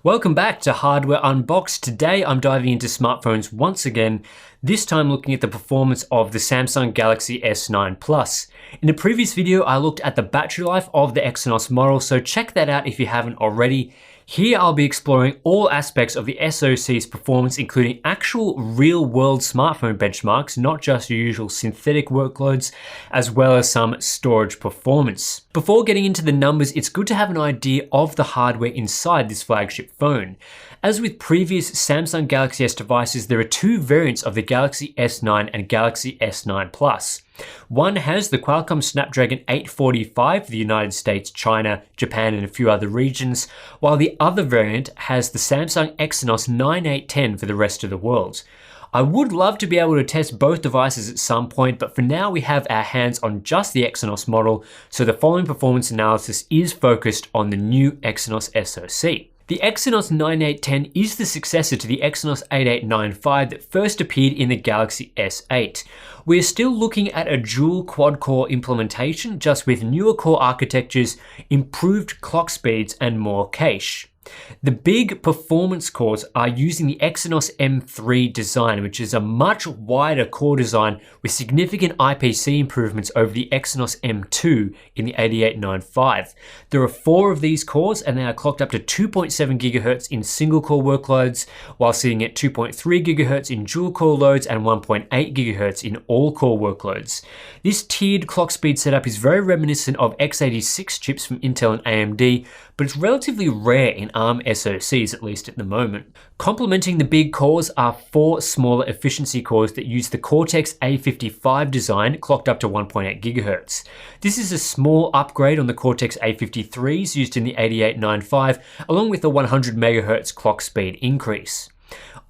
Welcome back to Hardware Unboxed. Today I'm diving into smartphones once again, this time looking at the performance of the Samsung Galaxy S9 Plus. In the previous video I looked at the battery life of the Exynos model, so check that out if you haven't already. Here I'll be exploring all aspects of the SoC's performance, including actual real-world smartphone benchmarks, not just your usual synthetic workloads, as well as some storage performance. Before getting into the numbers, it's good to have an idea of the hardware inside this flagship phone. As with previous Samsung Galaxy S devices, there are two variants of the Galaxy S9 and Galaxy S9 Plus. One has the Qualcomm Snapdragon 845 for the United States, China, Japan, and a few other regions, while the other variant has the Samsung Exynos 9810 for the rest of the world. I would love to be able to test both devices at some point, but for now we have our hands on just the Exynos model, so the following performance analysis is focused on the new Exynos SoC. The Exynos 9810 is the successor to the Exynos 8895 that first appeared in the Galaxy S8. We are still looking at a dual quad-core implementation, just with newer core architectures, improved clock speeds, and more cache. The big performance cores are using the Exynos M3 design, which is a much wider core design with significant IPC improvements over the Exynos M2 in the 8895. There are 4 of these cores and they are clocked up to 2.7 GHz in single core workloads, while sitting at 2.3 GHz in dual core loads and 1.8 GHz in all core workloads. This tiered clock speed setup is very reminiscent of x86 chips from Intel and AMD, but it's relatively rare in ARM SoCs, at least at the moment. Complementing the big cores are 4 smaller efficiency cores that use the Cortex A55 design, clocked up to 1.8 GHz. This is a small upgrade on the Cortex A53s used in the 8895, along with a 100 MHz clock speed increase.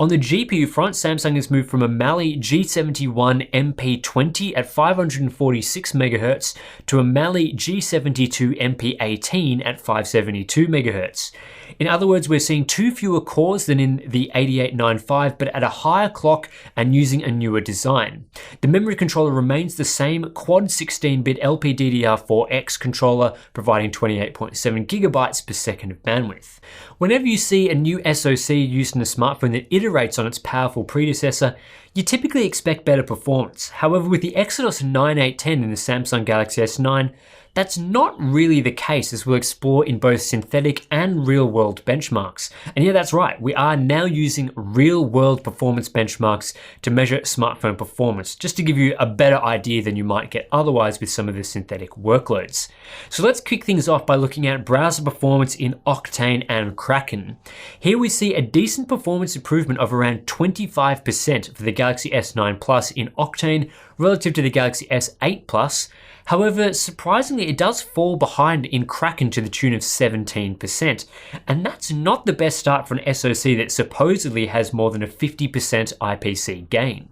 On the GPU front, Samsung has moved from a Mali G71 MP20 at 546 MHz to a Mali G72 MP18 at 572 MHz. In other words, we're seeing 2 fewer cores than in the 8895, but at a higher clock and using a newer design. The memory controller remains the same quad 16-bit LPDDR4X controller, providing 28.7 GB per second of bandwidth. Whenever you see a new SoC used in a smartphone that iterates on its powerful predecessor, you typically expect better performance. However, with the Exynos 9810 in the Samsung Galaxy S9, that's not really the case, as we'll explore in both synthetic and real-world benchmarks. And yeah, that's right, we are now using real-world performance benchmarks to measure smartphone performance, just to give you a better idea than you might get otherwise with some of the synthetic workloads. So let's kick things off by looking at browser performance in Octane and Kraken. Here we see a decent performance improvement of around 25% for the Galaxy S9 Plus in Octane relative to the Galaxy S8 Plus. However, surprisingly, it does fall behind in Kraken to the tune of 17%, and that's not the best start for an SoC that supposedly has more than a 50% IPC gain.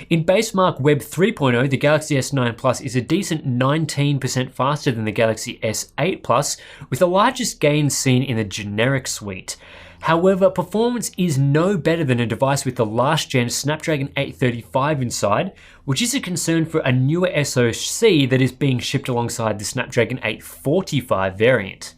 In Basemark Web 3.0, the Galaxy S9 Plus is a decent 19% faster than the Galaxy S8 Plus, with the largest gains seen in the generic suite. However, performance is no better than a device with the last gen Snapdragon 835 inside, which is a concern for a newer SoC that is being shipped alongside the Snapdragon 845 variant.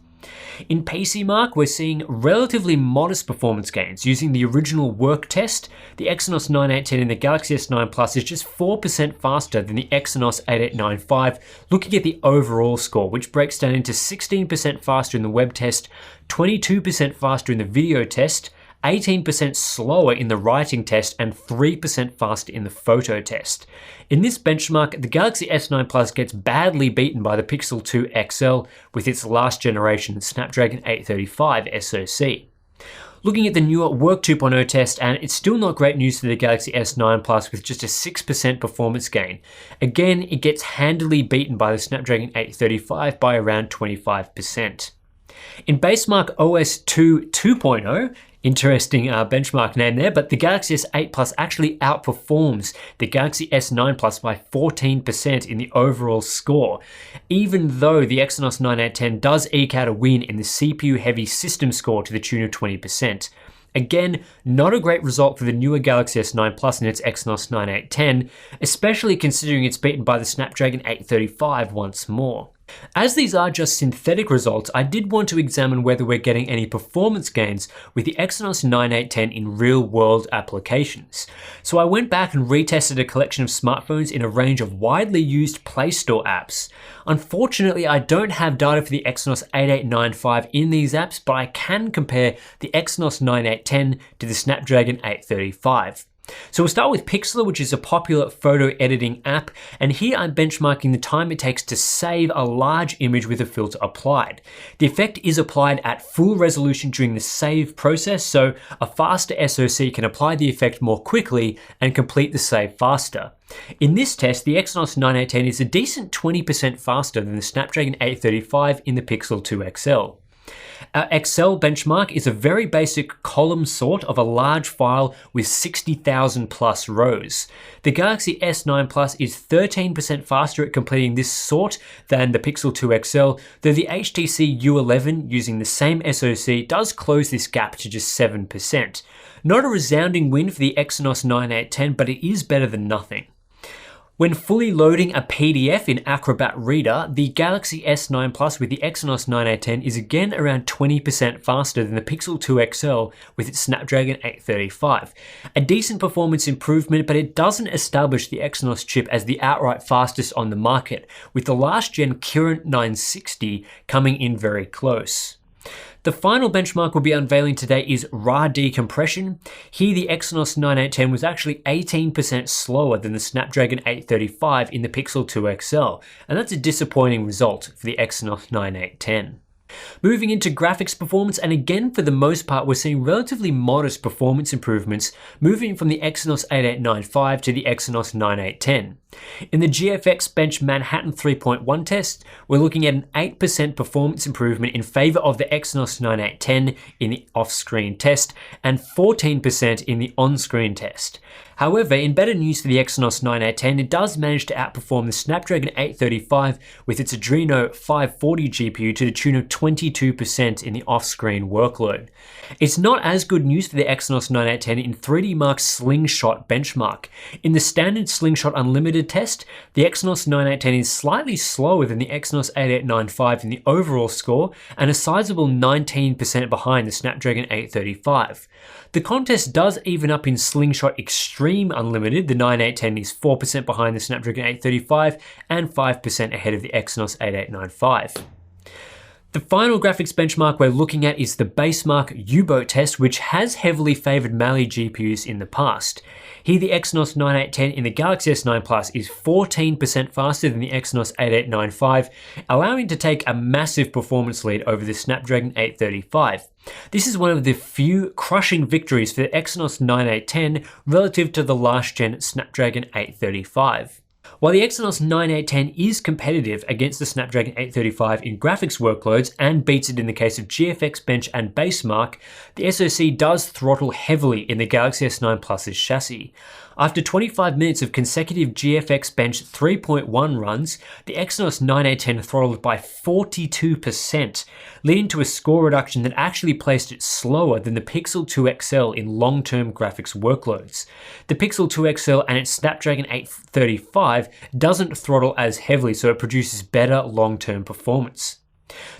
In PCMark, we're seeing relatively modest performance gains. Using the original work test, the Exynos 9810 in the Galaxy S9 Plus is just 4% faster than the Exynos 8895, looking at the overall score, which breaks down into 16% faster in the web test, 22% faster in the video test, 18% slower in the writing test, and 3% faster in the photo test. In this benchmark, the Galaxy S9 Plus gets badly beaten by the Pixel 2 XL with its last generation Snapdragon 835 SoC. Looking at the newer Work 2.0 test, and it's still not great news for the Galaxy S9 Plus with just a 6% performance gain. Again, it gets handily beaten by the Snapdragon 835 by around 25%. In Basemark OS II 2.0, interesting benchmark name there, but the Galaxy S8 Plus actually outperforms the Galaxy S9 Plus by 14% in the overall score, even though the Exynos 9810 does eke out a win in the CPU-heavy system score to the tune of 20%. Again, not a great result for the newer Galaxy S9 Plus and its Exynos 9810, especially considering it's beaten by the Snapdragon 835 once more. As these are just synthetic results, I did want to examine whether we're getting any performance gains with the Exynos 9810 in real-world applications. So I went back and retested a collection of smartphones in a range of widely used Play Store apps. Unfortunately, I don't have data for the Exynos 8895 in these apps, but I can compare the Exynos 9810 to the Snapdragon 835. So we'll start with Pixlr, which is a popular photo editing app, and here I'm benchmarking the time it takes to save a large image with a filter applied. The effect is applied at full resolution during the save process, so a faster SoC can apply the effect more quickly and complete the save faster. In this test, the Exynos 9810 is a decent 20% faster than the Snapdragon 835 in the Pixel 2 XL. Our Excel benchmark is a very basic column sort of a large file with 60,000 plus rows. The Galaxy S9 Plus is 13% faster at completing this sort than the Pixel 2 XL, though the HTC U11 using the same SoC does close this gap to just 7%. Not a resounding win for the Exynos 9810, but it is better than nothing. When fully loading a PDF in Acrobat Reader, the Galaxy S9 Plus with the Exynos 9810 is again around 20% faster than the Pixel 2 XL with its Snapdragon 835. A decent performance improvement, but it doesn't establish the Exynos chip as the outright fastest on the market, with the last gen Kirin 960 coming in very close. The final benchmark we'll be unveiling today is RAR decompression. Here the Exynos 9810 was actually 18% slower than the Snapdragon 835 in the Pixel 2 XL, and that's a disappointing result for the Exynos 9810. Moving into graphics performance, and again for the most part we're seeing relatively modest performance improvements moving from the Exynos 8895 to the Exynos 9810. In the GFXBench Manhattan 3.1 test, we're looking at an 8% performance improvement in favor of the Exynos 9810 in the off-screen test and 14% in the on-screen test. However, in better news for the Exynos 9810, it does manage to outperform the Snapdragon 835 with its Adreno 540 GPU to the tune of 22% in the off-screen workload. It's not as good news for the Exynos 9810 in 3DMark's Slingshot benchmark. In the standard Slingshot Unlimited test, the Exynos 9810 is slightly slower than the Exynos 8895 in the overall score and a sizable 19% behind the Snapdragon 835. The contest does even up in Slingshot Extreme Unlimited. The 9810 is 4% behind the Snapdragon 835 and 5% ahead of the Exynos 8895. The final graphics benchmark we're looking at is the Basemark U-Boat test, which has heavily favored Mali GPUs in the past. Here the Exynos 9810 in the Galaxy S9 Plus is 14% faster than the Exynos 8895, allowing it to take a massive performance lead over the Snapdragon 835. This is one of the few crushing victories for the Exynos 9810 relative to the last gen Snapdragon 835. While the Exynos 9810 is competitive against the Snapdragon 835 in graphics workloads and beats it in the case of GFXBench and Basemark, the SoC does throttle heavily in the Galaxy S9 Plus's chassis. After 25 minutes of consecutive GFXBench 3.1 runs, the Exynos 9810 throttled by 42%, leading to a score reduction that actually placed it slower than the Pixel 2 XL in long-term graphics workloads. The Pixel 2 XL and its Snapdragon 835 doesn't throttle as heavily, so it produces better long-term performance.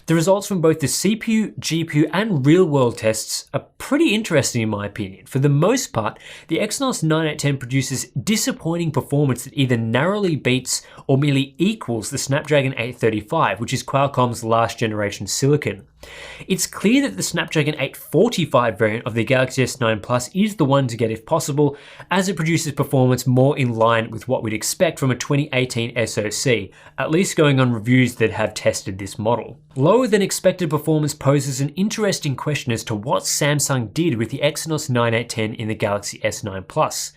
The results from both the CPU, GPU, and real-world tests are pretty interesting in my opinion. For the most part, the Exynos 9810 produces disappointing performance that either narrowly beats or merely equals the Snapdragon 835, which is Qualcomm's last generation silicon. It's clear that the Snapdragon 845 variant of the Galaxy S9 Plus is the one to get if possible, as it produces performance more in line with what we'd expect from a 2018 SoC, at least going on reviews that have tested this model. Lower than expected performance poses an interesting question as to what Samsung did with the Exynos 9810 in the Galaxy S9 Plus.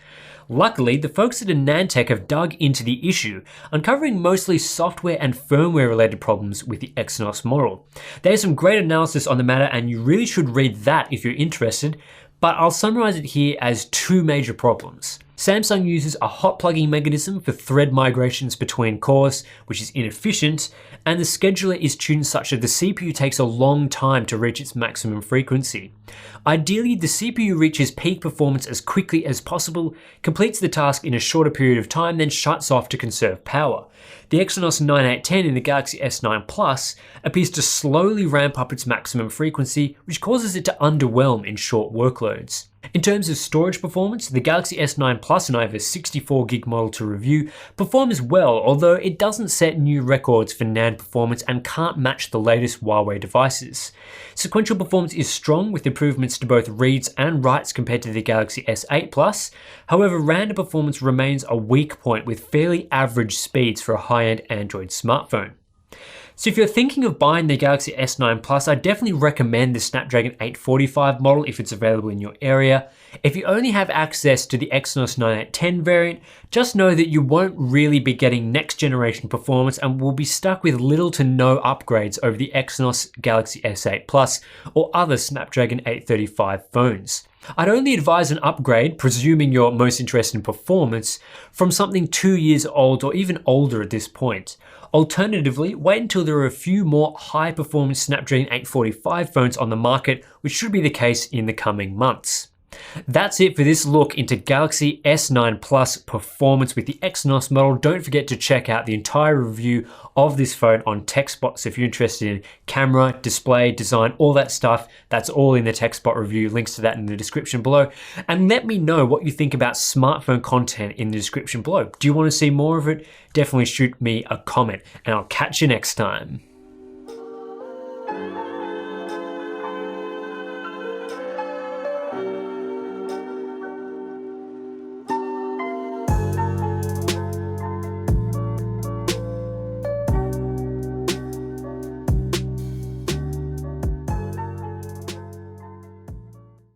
Luckily, the folks at AnandTech have dug into the issue, uncovering mostly software and firmware related problems with the Exynos model. There's some great analysis on the matter and you really should read that if you're interested, but I'll summarize it here as two major problems. Samsung uses a hot plugging mechanism for thread migrations between cores, which is inefficient, and the scheduler is tuned such that the CPU takes a long time to reach its maximum frequency. Ideally, the CPU reaches peak performance as quickly as possible, completes the task in a shorter period of time, then shuts off to conserve power. The Exynos 9810 in the Galaxy S9 Plus appears to slowly ramp up its maximum frequency, which causes it to underwhelm in short workloads. In terms of storage performance, the Galaxy S9 Plus, and I have a 64GB model to review, performs well, although it doesn't set new records for NAND performance and can't match the latest Huawei devices. Sequential performance is strong with improvements to both reads and writes compared to the Galaxy S8 Plus. However, random performance remains a weak point with fairly average speeds for a high-end Android smartphone. So if you're thinking of buying the Galaxy S9 Plus, I definitely recommend the Snapdragon 845 model if it's available in your area. If you only have access to the Exynos 9810 variant, just know that you won't really be getting next generation performance and will be stuck with little to no upgrades over the Exynos Galaxy S8 Plus or other Snapdragon 835 phones. I'd only advise an upgrade, presuming you're most interested in performance, from something 2 years old or even older at this point. Alternatively, wait until there are a few more high-performance Snapdragon 845 phones on the market, which should be the case in the coming months. That's it for this look into Galaxy S9 Plus performance with the Exynos model. Don't forget to check out the entire review of this phone on TechSpot. So if you're interested in camera, display, design, all that stuff, that's all in the TechSpot review. Links to that in the description below. And let me know what you think about smartphone content in the description below. Do you want to see more of it? Definitely shoot me a comment, and I'll catch you next time.